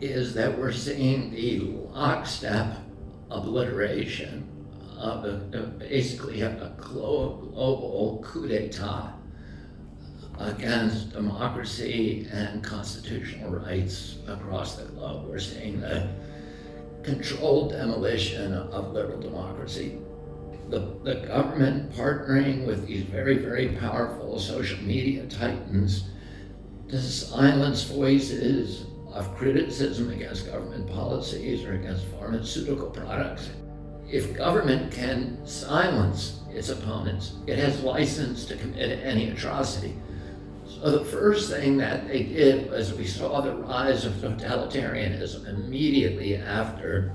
is that we're seeing the lockstep obliteration of basically a global coup d'etat against democracy and constitutional rights across the globe. We're seeing the controlled demolition of liberal democracy. The government partnering with these very, very powerful social media titans to silence voices of criticism against government policies or against pharmaceutical products. If government can silence its opponents, it has license to commit any atrocity. So the first thing that they did was we saw the rise of totalitarianism immediately after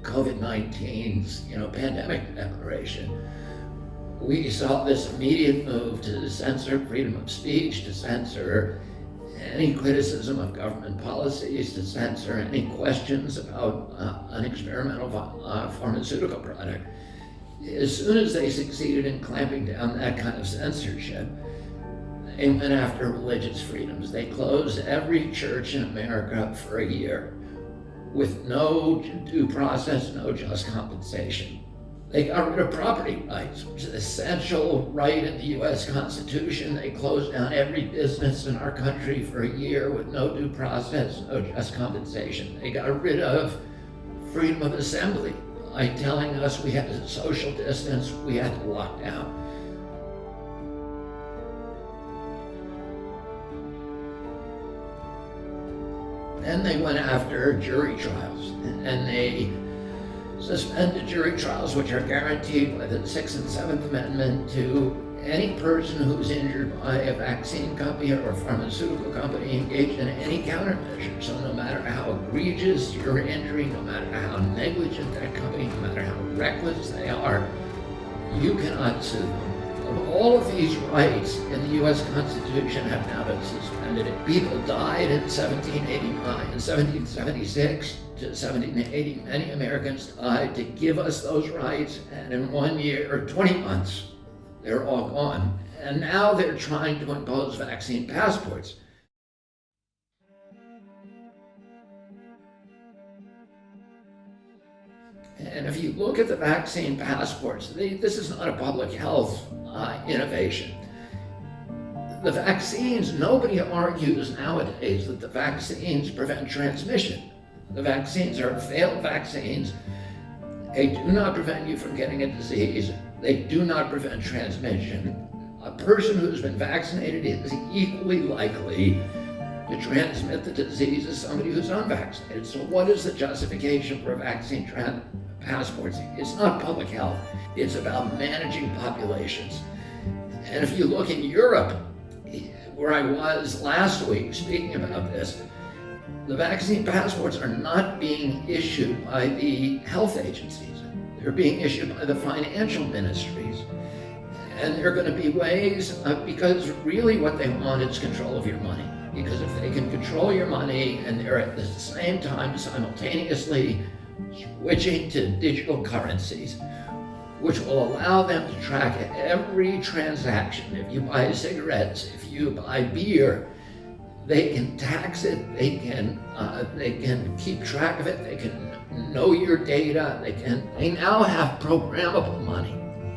COVID-19's pandemic declaration. We saw this immediate move to censor freedom of speech, to censor any criticism of government policies, to censor any questions about an experimental pharmaceutical product. As soon as they succeeded in clamping down that kind of censorship, they went after religious freedoms. They closed every church in America for a year with no due process, no just compensation. They got rid of property rights, which is an essential right in the U.S. Constitution. They closed down every business in our country for a year with no due process, no just compensation. They got rid of freedom of assembly by telling us we had to social distance, we had to lock down. Then they went after jury trials, and they suspended jury trials, which are guaranteed by the 6th and 7th Amendment to any person who's injured by a vaccine company or a pharmaceutical company engaged in any countermeasure. So no matter how egregious your injury, no matter how negligent that company, no matter how reckless they are, you cannot sue them. All of these rights in the U.S. Constitution have now been suspended. People died in 1789, in 1776 to 1780. Many Americans died to give us those rights, and in 1 year or 20 months, they're all gone. And now they're trying to impose vaccine passports. And if you look at the vaccine passports, this is not a public health innovation. The vaccines, nobody argues nowadays that the vaccines prevent transmission. The vaccines are failed vaccines. They do not prevent you from getting a disease. They do not prevent transmission. A person who's been vaccinated is equally likely to transmit the disease as somebody who's unvaccinated. So what is the justification for vaccine passports? It's not public health. It's about managing populations. And if you look in Europe, where I was last week speaking about this, the vaccine passports are not being issued by the health agencies. They're being issued by the financial ministries. And there are going to be ways, because really what they want is control of your money. Because if they can control your money and they're at the same time simultaneously switching to digital currencies, which will allow them to track every transaction. If you buy cigarettes, if you buy beer, they can tax it, they can keep track of it, they can know your data, they now have programmable money,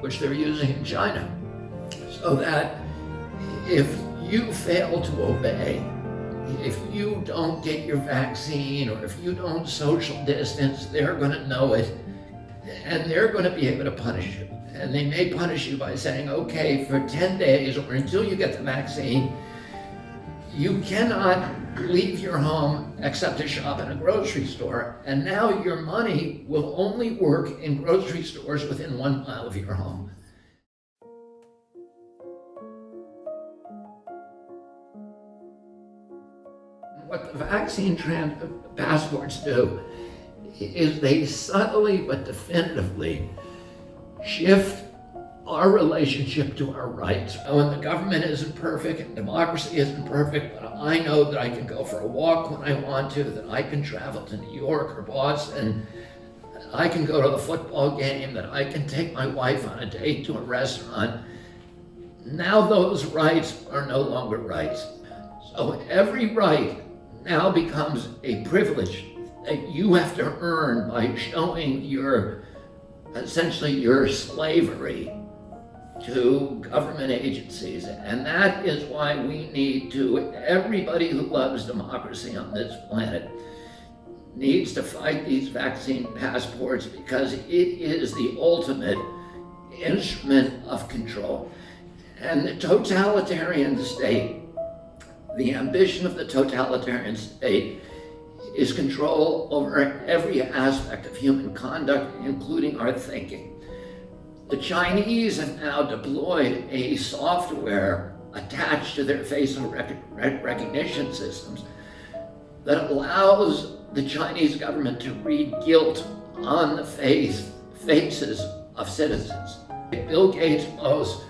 which they're using in China. So that if you fail to obey, if you don't get your vaccine or if you don't social distance, they're going to know it and they're going to be able to punish you. And they may punish you by saying, okay, for 10 days or until you get the vaccine, you cannot leave your home except to shop in a grocery store. And now your money will only work in grocery stores within 1 mile of your home. What the vaccine passports do is they subtly but definitively shift our relationship to our rights. When the government isn't perfect and democracy isn't perfect, but I know that I can go for a walk when I want to, that I can travel to New York or Boston, that I can go to the football game, that I can take my wife on a date to a restaurant. Now those rights are no longer rights. So every right now becomes a privilege that you have to earn by showing essentially your slavery to government agencies. And that is why we need to, everybody who loves democracy on this planet needs to fight these vaccine passports, because it is the ultimate instrument of control. And the totalitarian state, the ambition of the totalitarian state, is control over every aspect of human conduct, including our thinking. The Chinese have now deployed a software attached to their facial recognition systems that allows the Chinese government to read guilt on the faces of citizens. Bill Gates boasts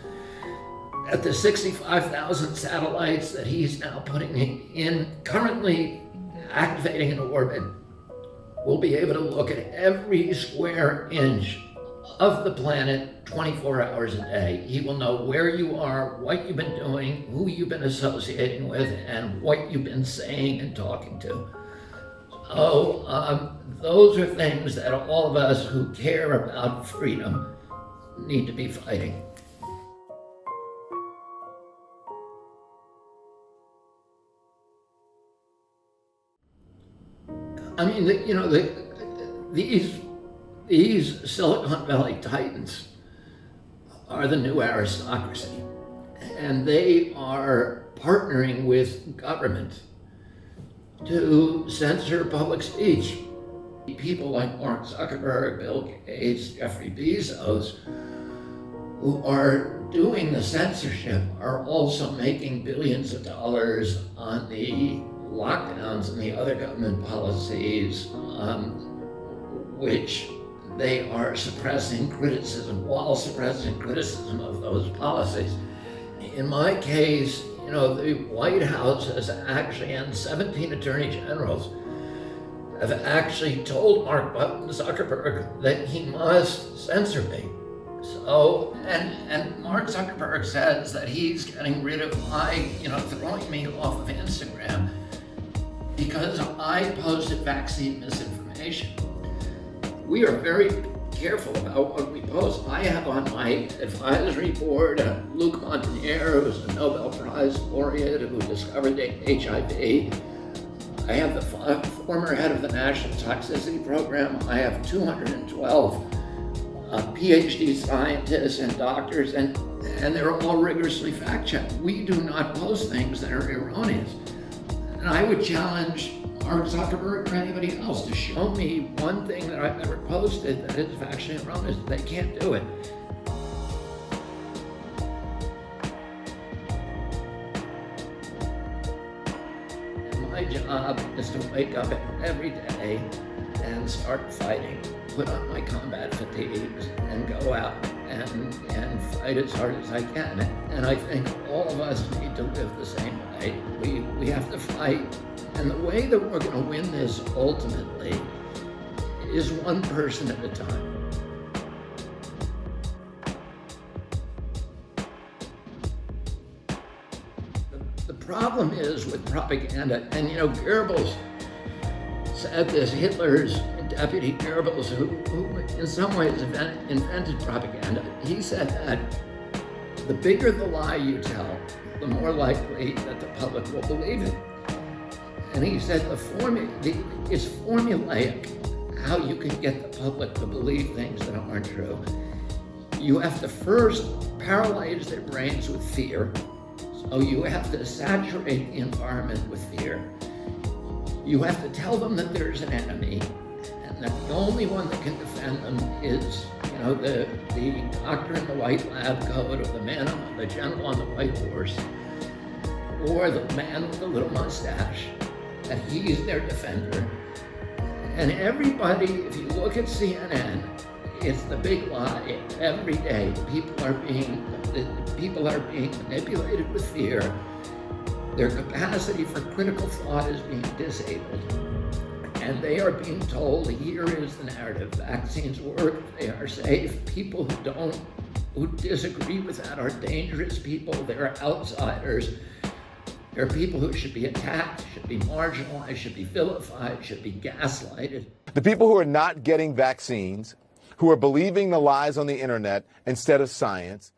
that the 65,000 satellites that he's now putting currently activating in orbit, will be able to look at every square inch of the planet 24 hours a day. He will know where you are, what you've been doing, who you've been associating with, and what you've been saying and talking to. So those are things that all of us who care about freedom need to be fighting. I mean, these Silicon Valley titans are the new aristocracy, and they are partnering with government to censor public speech. People like Mark Zuckerberg, Bill Gates, Jeffrey Bezos, who are doing the censorship, are also making billions of dollars on the lockdowns and the other government policies, which they are suppressing criticism while suppressing criticism of those policies. In my case, the White House has actually, and 17 attorney generals have actually told Mark Zuckerberg that he must censor me. So, and Mark Zuckerberg says that he's getting rid of throwing me off of Instagram because I posted vaccine misinformation. We are very careful about what we post. I have on my advisory board Luc Montagnier, who's a Nobel Prize laureate who discovered HIV. I have the former head of the National Toxicity Program. I have 212 PhD scientists and doctors, and they're all rigorously fact-checked. We do not post things that are erroneous. And I would challenge Mark Zuckerberg or anybody else to show me one thing that I've ever posted that is factually erroneous. They can't do it. And my job is to wake up every day and start fighting, put on my combat fatigues, and go out and fight as hard as I can. And I think all of us need to live the same way. We have to fight. And the way that we're going to win this ultimately is one person at a time. The problem is with propaganda, and Goebbels said this, Hitler's deputy Goebbels, who in some ways invented propaganda, he said that the bigger the lie you tell, the more likely that the public will believe it. And he said it's formulaic how you can get the public to believe things that aren't true. You have to first paralyze their brains with fear. So you have to saturate the environment with fear. You have to tell them that there's an enemy, and that the only one that can defend them is, the doctor in the white lab coat, or the general on the white horse, or the man with the little mustache, that he's their defender. And everybody, if you look at CNN, it's the big lie every day. People are being manipulated with fear. Their capacity for critical thought is being disabled. And they are being told, here is the narrative. Vaccines work, they are safe. People who disagree with that are dangerous people, they're outsiders. There are people who should be attacked, should be marginalized, should be vilified, should be gaslighted. The people who are not getting vaccines, who are believing the lies on the internet instead of science,